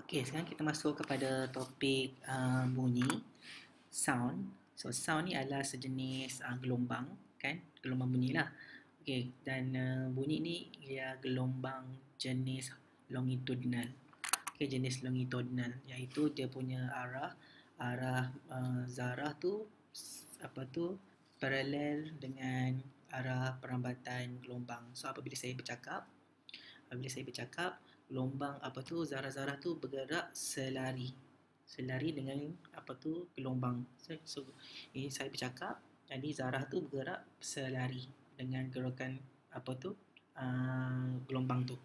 Okey, sekarang kita masuk kepada topik bunyi, sound. So sound ni adalah sejenis gelombang, kan? Gelombang bunyi lah. Okey, dan bunyi ni ia gelombang jenis longitudinal. Okey, jenis longitudinal iaitu dia punya arah zarah tu paralel dengan arah perambatan gelombang. So apabila saya bercakap, gelombang zarah-zarah tu bergerak selari dengan gelombang. So ini saya bercakap, jadi zarah tu bergerak selari dengan gerakan gelombang tu.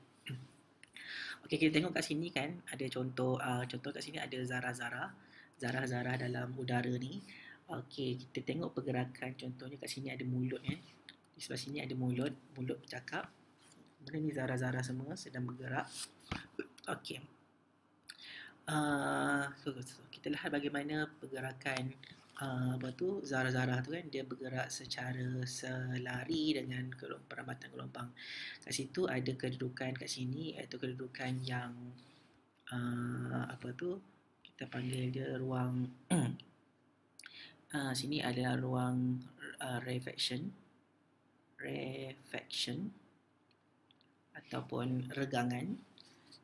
Okey, kita tengok kat sini kan, ada contoh kat sini ada zarah-zarah dalam udara ni. Okey, kita tengok pergerakan, contohnya kat sini ada mulut kan. Di sebelah sini ada mulut bercakap. Kemudian ni zarah-zarah semua sedang bergerak. Okey. So, kita lihat bagaimana pergerakan zarah-zarah tu kan, dia bergerak secara selari dengan perambatan gelombang. Kat situ ada kedudukan kat sini, iaitu kedudukan yang kita panggil dia ruang sini adalah ruang reflection ataupun regangan,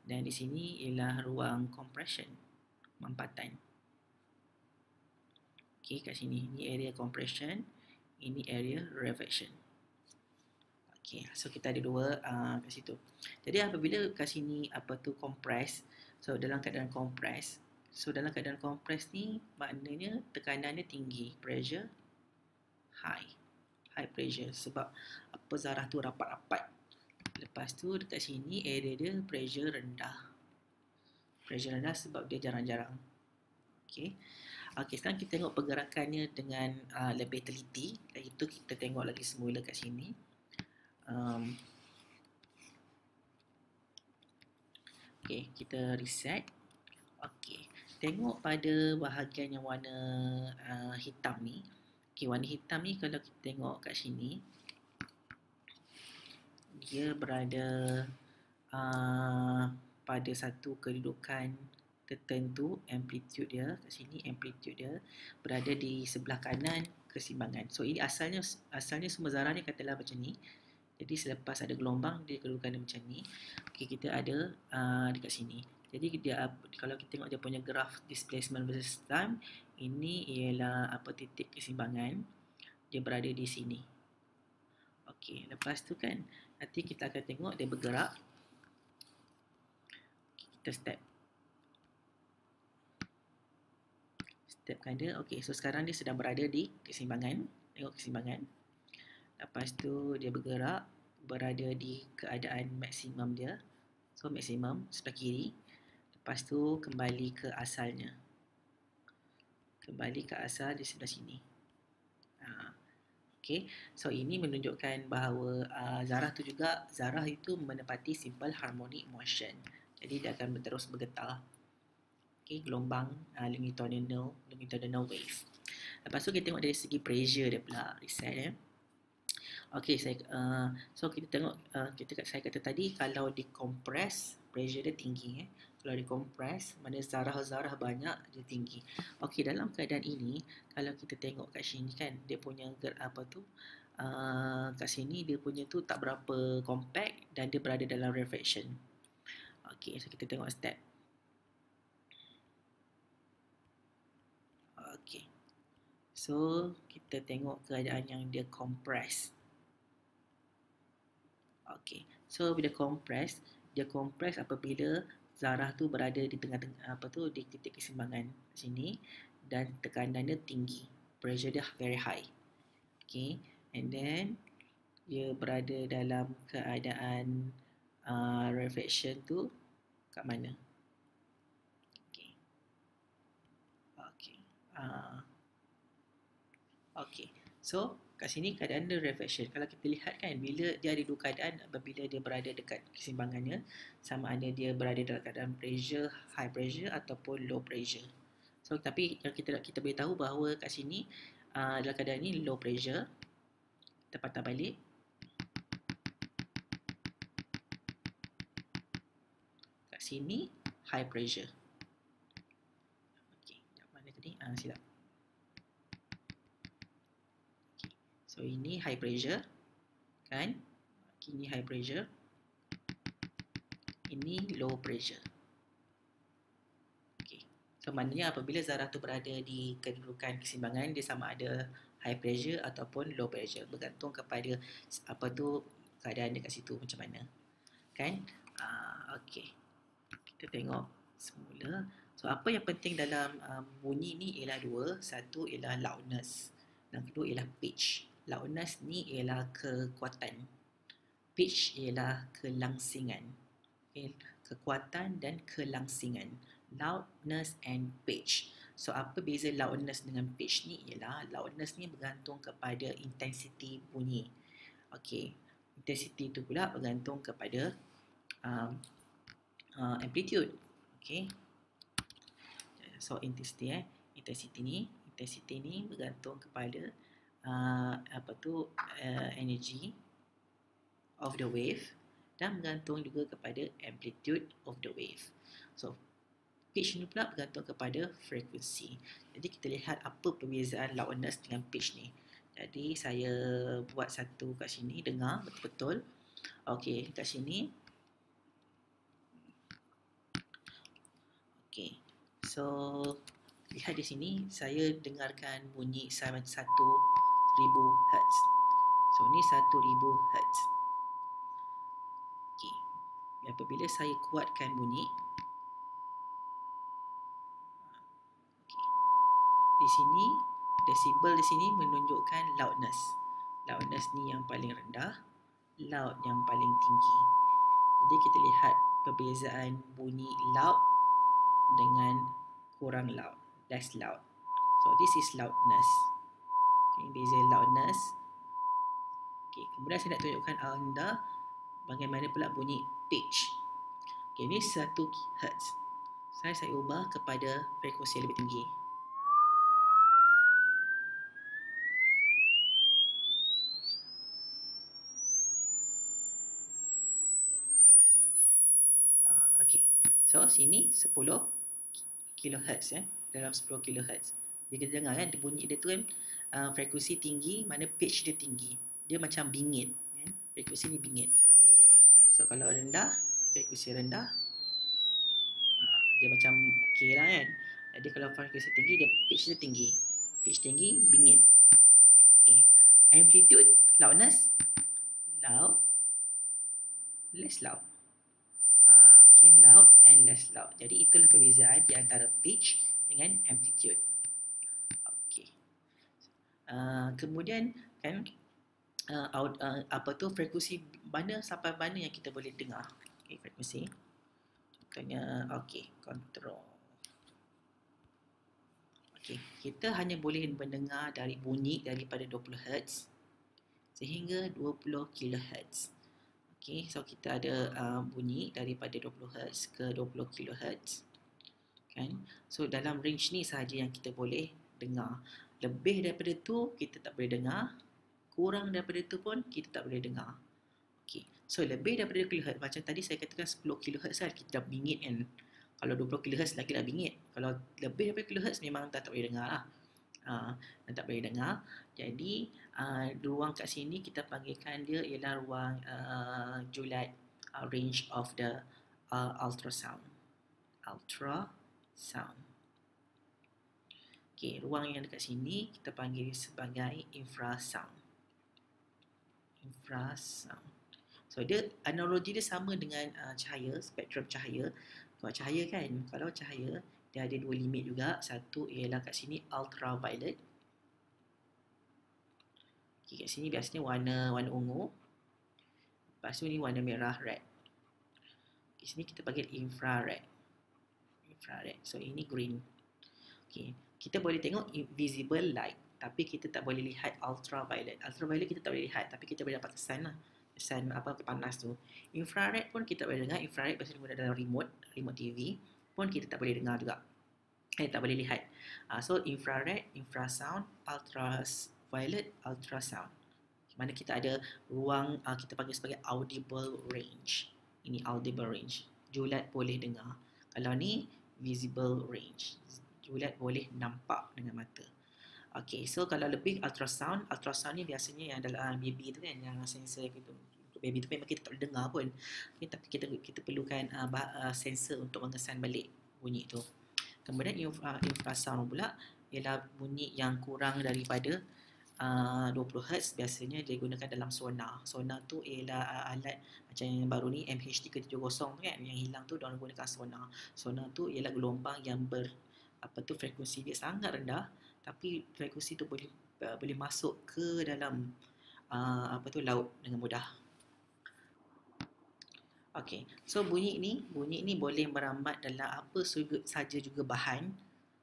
dan di sini ialah ruang compression, mampatan. Okey, kat sini ni area compression, ini area reflection. Okey, so kita ada dua kat situ. Jadi apabila kat sini compress, so dalam keadaan compress ni maknanya tekanannya tinggi, pressure high pressure, sebab zarah tu rapat-rapat. Lepas tu dekat sini area dia pressure rendah sebab dia jarang-jarang. Okey, sekarang kita tengok pergerakannya dengan lebih teliti. Itu kita tengok lagi semula kat sini. Okey, kita reset. Okey, tengok pada bahagian yang warna hitam ni. Okey, warna hitam ni kalau kita tengok kat sini, dia berada pada satu kedudukan tertentu. Amplitude dia kat sini, amplitude dia berada di sebelah kanan keseimbangan. So ini asalnya semua zarah ni katalah macam ni. Jadi selepas ada gelombang, dia kedudukan dia macam ni. Okey, kita ada dekat sini. Jadi kalau kita tengok dia punya graph displacement versus time, ini ialah titik keseimbangan. Dia berada di sini. Okey, lepas tu kan nanti kita akan tengok dia bergerak. Kita stepkan dia. Okey, so sekarang dia sedang berada di keseimbangan. Tengok keseimbangan. Lepas tu dia bergerak, berada di keadaan maksimum dia. So maksimum sebelah kiri. Lepas tu kembali ke asalnya. Kembali ke asal di sebelah sini. Okey, so ini menunjukkan bahawa zarah itu menepati simple harmonic motion. Jadi dia akan terus bergetar. Okey, gelombang longitudinal wave. Lepas tu kita tengok dari segi pressure dia pula, reset ya. Okey, so kita tengok saya kata tadi, kalau dikompres pressure dia tinggi. Kalau dikompres, mana zarah-zarah banyak, dia tinggi. Okey, dalam keadaan ini, kalau kita tengok kat sini kan, dia punya kat sini dia punya tu tak berapa compact dan dia berada dalam reflection. Okey, so kita tengok step. Okey, so kita tengok keadaan yang dia compress. Okey, so bila dia compress apabila zarah tu berada di tengah-tengah di titik keseimbangan sini, dan tekanan dia tinggi, pressure dia very high. Okey, and then dia berada dalam keadaan reflection tu kat mana? Okey. Okey. So kat sini keadaan dia reflection. Kalau kita lihat kan, bila dia ada dua keadaan, apabila dia berada dekat keseimbangannya, sama ada dia berada dalam keadaan pressure, high pressure ataupun low pressure. So tapi yang kita boleh tahu bahawa kat sini dalam keadaan ni low pressure. Kita patah balik. Kat sini high pressure. Jadi silap. Okay. So ini high pressure kan. Ini high pressure. Ini low pressure. Okay. So maknanya apabila zarah tu berada di kedudukan keseimbangan, dia sama ada high pressure ataupun low pressure, bergantung kepada apa tu keadaan dekat situ macam mana kan. Okey, kita tengok semula. So apa yang penting dalam bunyi ni ialah dua. Satu ialah loudness, yang kedua ialah pitch. Loudness ni ialah kekuatan, pitch ialah kelangsingan. Okay. Kekuatan dan kelangsingan, loudness and pitch. So apa beza loudness dengan pitch ni ialah loudness ni bergantung kepada intensity bunyi. Okey, intensity tu pula bergantung kepada amplitude. Okey, so intensity ni bergantung kepada energy of the wave dan bergantung juga kepada amplitude of the wave. So pitch ni pula bergantung kepada frekuensi. Jadi kita lihat apa perbezaan loudness dengan pitch ni. Jadi saya buat satu kat sini, dengar betul-betul. Okey, kat sini. Okey. So lihat di sini saya dengarkan bunyi 1,000 Hz. So ni 1,000 Hz. Okey. Apabila saya kuatkan bunyi, di sini desibel di sini menunjukkan loudness. Loudness ni yang paling rendah, loud yang paling tinggi. Jadi kita lihat perbezaan bunyi loud dengan kurang loud, less loud. So this is loudness. Okay, beza loudness. Okay, kemudian saya nak tunjukkan anda bagaimana pula bunyi pitch. Okay, ini 1 Hz. Saya ubah kepada frekuensi yang lebih tinggi. Okay, so sini 10 kHz dalam 10 kHz. Jadi kita dengar kan, bunyi dia tu kan frekuensi tinggi, mana pitch dia tinggi. Dia macam bingit kan? Frekuensi ni bingit. So kalau rendah, frekuensi rendah, dia macam okey lah kan. Jadi kalau frekuensi tinggi, dia pitch dia tinggi. Pitch tinggi, bingit. Okay. Amplitude, loudness, loud, less loud. Okay, loud and less loud. Jadi itulah perbezaan di antara pitch dengan amplitude. Okay. Kemudian kan apa tu frekuensi mana sampai mana yang kita boleh dengar. Okay, frekuensi. Contohnya okay, control. Okay, kita hanya boleh mendengar dari bunyi daripada 20 Hz sehingga 20 kHz. Okay, so kita ada bunyi daripada 20 Hz ke 20 kHz kan. So dalam range ni sahaja yang kita boleh dengar. Lebih daripada tu kita tak boleh dengar, kurang daripada tu pun kita tak boleh dengar. Okay, so lebih daripada kHz, macam tadi saya katakan 10 kHz kan, kita dah bingit kan. Kalau 20 kHz lagi dah bingit. Kalau lebih daripada kHz memang tak boleh dengar lah. Dan tak boleh dengar. Jadi ruang kat sini kita panggilkan dia ialah ruang julat range of the ultrasound. Okay, ruang yang dekat sini kita panggil sebagai infrasound. So dia analogi dia sama dengan cahaya, spektrum cahaya. Kalau cahaya kan, kalau cahaya dia ada dua limit juga. Satu ialah kat sini ultraviolet. Okay, kat sini biasanya warna ungu. Lepas tu ni warna merah, red. Di sini kita panggil infrared. So ini green. Okay, kita boleh tengok invisible light, tapi kita tak boleh lihat ultraviolet. Ultraviolet kita tak boleh lihat, tapi kita boleh dapat kesan lah. Kesan apa panas tu. Infrared pun kita boleh dengar. Infrared biasanya guna dalam remote TV pun kita tak boleh dengar juga. Tak boleh lihat. So infrared, infrasound, ultraviolet, ultrasound. Mana kita ada ruang kita panggil sebagai audible range. Ini audible range. Julat boleh dengar. Kalau ni visible range. Bulat boleh nampak dengan mata. Okay, so kalau lebih ultrasound ni biasanya yang dalam baby tu kan, yang sensor gitu. Untuk baby tu memang kita tak boleh dengar pun. Okay, tapi kita perlukan sensor untuk mengesan balik bunyi tu. Kemudian infrasound pula ialah bunyi yang kurang daripada 20 Hz. Biasanya dia gunakan dalam sonar. Sonar tu ialah alat macam yang baru ni MH370 tu kan, yang hilang tu diorang gunakan sonar. Sonar tu ialah gelombang yang frekuensi dia sangat rendah, tapi frekuensi tu boleh masuk ke dalam laut dengan mudah. Okey, so bunyi ni boleh merambat dalam apa saja juga bahan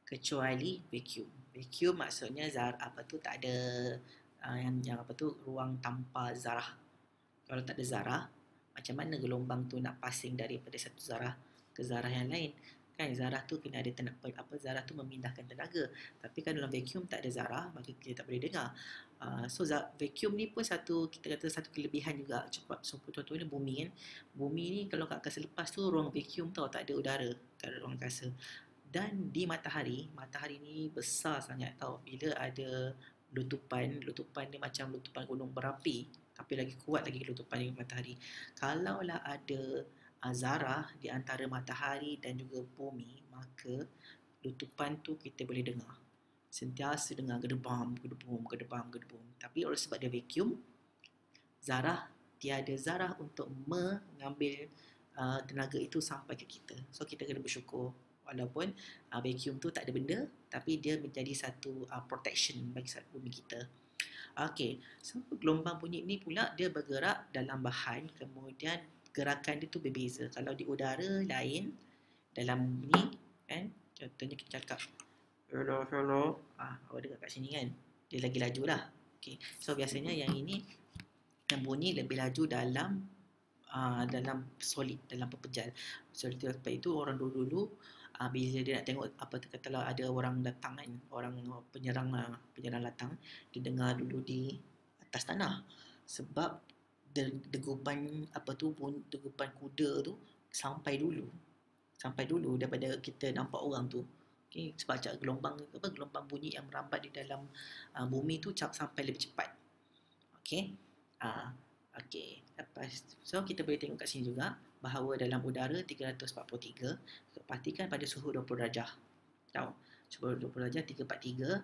kecuali vacuum. Vacuum maksudnya tak ada ruang tanpa zarah. Kalau tak ada zarah, macam mana gelombang tu nak passing daripada satu zarah ke zarah yang lain? Kan zarah tu kena ada zarah tu memindahkan tenaga. Tapi kan dalam vacuum tak ada zarah, maka kita tak boleh dengar. So vacuum ni pun satu kelebihan juga. So contohnya bumi kan. Bumi ni kalau kat angkasa lepas tu ruang vacuum tau, tak ada udara, tak ada ruang angkasa. Dan di matahari ni besar sangat tau. Bila ada letupan dia macam letupan gunung berapi, tapi lagi kuat lagi letupan di matahari. Kalaulah ada zarah di antara matahari dan juga bumi, maka letupan tu kita boleh dengar. Sentiasa dengar gedebam. Tapi oleh sebab dia vacuum, tiada zarah untuk mengambil tenaga itu sampai ke kita. So kita kena bersyukur walaupun vacuum tu tak ada benda, tapi dia menjadi satu protection bagi bumi kita. Okay, so gelombang bunyi ni pula dia bergerak dalam bahan, kemudian gerakan dia tu berbeza. Kalau di udara lain, dalam ni kan, contohnya kita cakap hello, awak dengar kat sini kan, dia lagi laju lah. Okay, so biasanya yang ini yang bunyi lebih laju dalam solid, dalam pepejal. So sebab itu orang dulu bila dia nak tengok katalah ada orang datang kan, orang penyerang datang, dia dengar dulu di atas tanah, sebab degupan degupan kuda tu sampai dulu daripada kita nampak orang tu. Okay, sebab gelombang bunyi yang merambat di dalam bumi tu sampai lebih cepat. Okay. Okay, so kita boleh tengok kat sini juga bahawa dalam udara 343, pastikan pada suhu 20 darjah. Tahu? Suhu 20 darjah 343.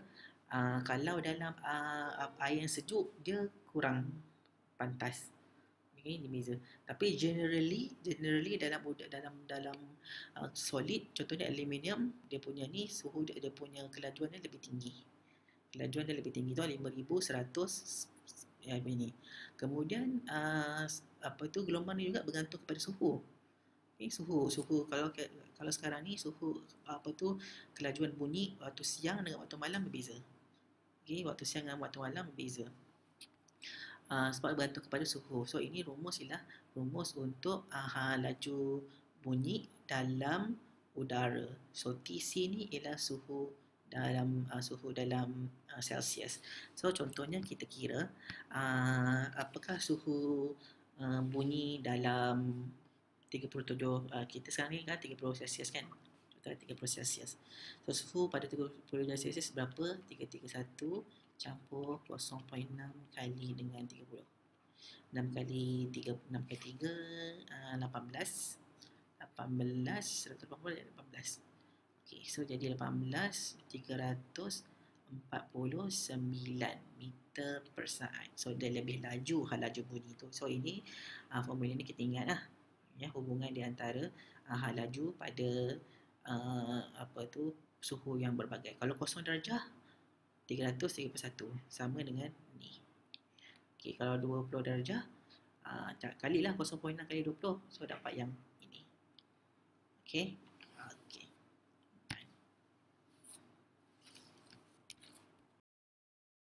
Kalau dalam air yang sejuk, dia kurang pantas. Okay, ini beza. Tapi generally dalam solid, contohnya aluminium, dia punya ni suhu dia punya kelajuan dia lebih tinggi. Kelajuan dia lebih tinggi tu 5100 ini. Kemudian gelombang ni juga bergantung kepada suhu. Okay, suhu kalau sekarang ni suhu kelajuan bunyi waktu siang dengan waktu malam berbeza. Okay, waktu siang dengan waktu malam berbeza. Sebab bergantung kepada suhu. So ini rumus untuk laju bunyi dalam udara. So TC ni ialah suhu dalam Celsius. So contohnya kita kira apakah suhu bunyi dalam 37, kita sekarang ni kan 30 Celsius kan, 30 Celsius. So suhu pada 30 Celsius berapa? 331 campur 0.6 kali dengan 30. 6 kali 3, 18. 180 Okay, so jadi 349 meter per saat. So dia lebih laju laju bunyi tu. So ini formula ni kita ingat lah ya, hubungan di antara laju pada suhu yang berbagai. Kalau 0 darjah 331 sama dengan ni. Okay, kalau 20 darjah kalilah 0.6 kali 20, so dapat yang ini. Okay.